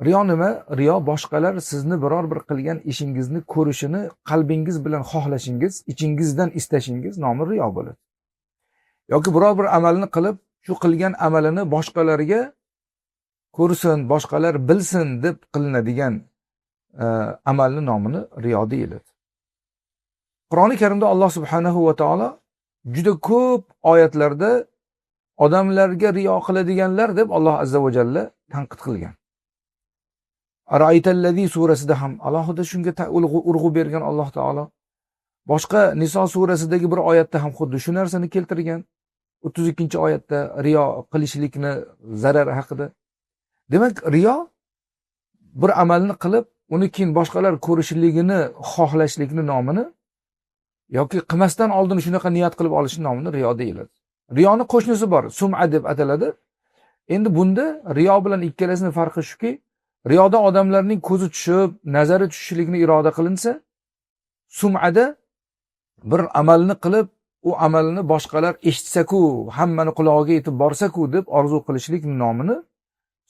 Riyo nima? Riyo boshqalar sizni biror bir qilgan ishingizni ko'rishini qalbingiz bilan xohlashingiz, ichingizdan istashingiz nomi riyo bo'ladi. Yoki biror bir amalni qilib, shu qilgan amalini boshqalarga ko'rsin, boshqalar bilsin deb qilinadigan amalni nomini riyo deyiladi. Qur'oni Karimda Alloh subhanahu va taolo juda ko'p oyatlarda odamlarga riyo qiladiganlar deb Alloh azza va jalla tanqid qilgan. Araytallazi surasida ham alohida shunga urg'u bergan Alloh taolo. Boshqa Niso surasidagi bir oyatda ham xuddi shu narsani keltirgan. 32-oyatda riyo qilishlikni zarari haqida. Demak, riyo bir amalni qilib, uni keyin boshqalar ko'rishligini xohlashlikni nomini yoki qilmasdan oldin shunaqa niyat qilib olishning nomini riyo deyiladi. Riyoni qo'shnisi bor, sum'a deb ataladi. Endi bunda riyo bilan ikkalasining farqi shuki, riyoda odamlarning ko'zi tushib, nazari tushishlikni iroda qilinsa, sum'ada bir amalni qilib, u amalni boshqalar eshitsa-ku, hammani qulog'iga yetib borsa-ku deb orzu qilishlik nomini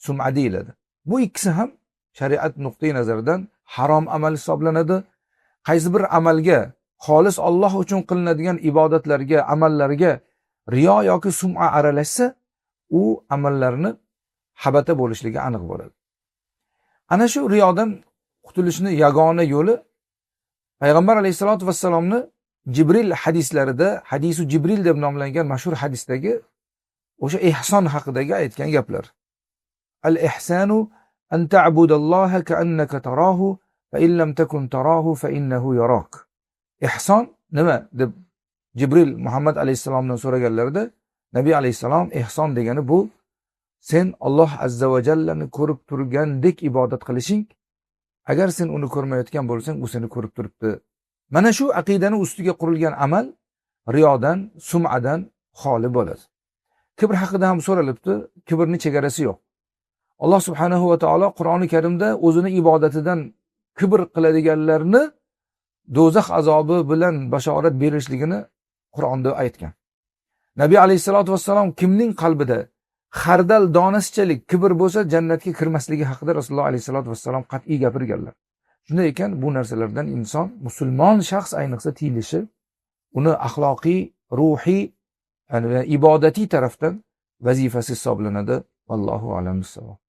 sum'a deyiladi. Bu ikkisi ham shariat nuqtai nazaridan harom amal hisoblanadi. Qaysi bir amalga, xolis Alloh uchun qilinadigan ibodatlarga, amallarga riyo yoki sum'a aralashsa, u amallarni habata bo'lishligi aniq bo'ladi. Ana shu riyodan qutulishni yagona yo'li Payg'ambar alayhisolatu vassalomni Jibril hadislarida, hadisu Jibril deb nomlangan mashhur hadisdagi o'sha ihson haqidagi aytgan gaplar. Al-ihsanu an ta'budalloha ka'annaka tarahu fa in lam takun tarahu fa innahu yarak. Ihson nima deb Jibril Muhammad alayhisalomdan so'raganlarida, Nabiy alayhisalom ihson degani bu sen Alloh azza va jallani ko'rib turgandek ibodat qilishing. Agar sen uni ko'rmayotgan bo'lsang, u seni ko'rib turibdi. Mana shu aqidani ustiga qurilgan amal riyodan, sum'adan xoli bo'ladi. Kibr haqida ham so'ralibdi. Kibrning chegarasi yo'q. Alloh subhanahu va taolo Qur'oni Karimda o'zini ibodatidan kibr qiladiganlarni do'zax azobi bilan bashorat berishligini Qur'onda aytgan. Nabiy alayhisolatu vassalom kimning qalbida xardal donasichalik kibr bo'lsa jannatga kirmasligi haqida Rasululloh alayhisolatu vassalom qat'iy gapirganlar. Shunday ekan, bu narsalardan inson, musulmon shaxs ayniqsa tiyilishi, uni axloqiy, ruhiy va ibodatiy tarafdan vazifasi hisoblanadi. Allohu a'lam bissavob.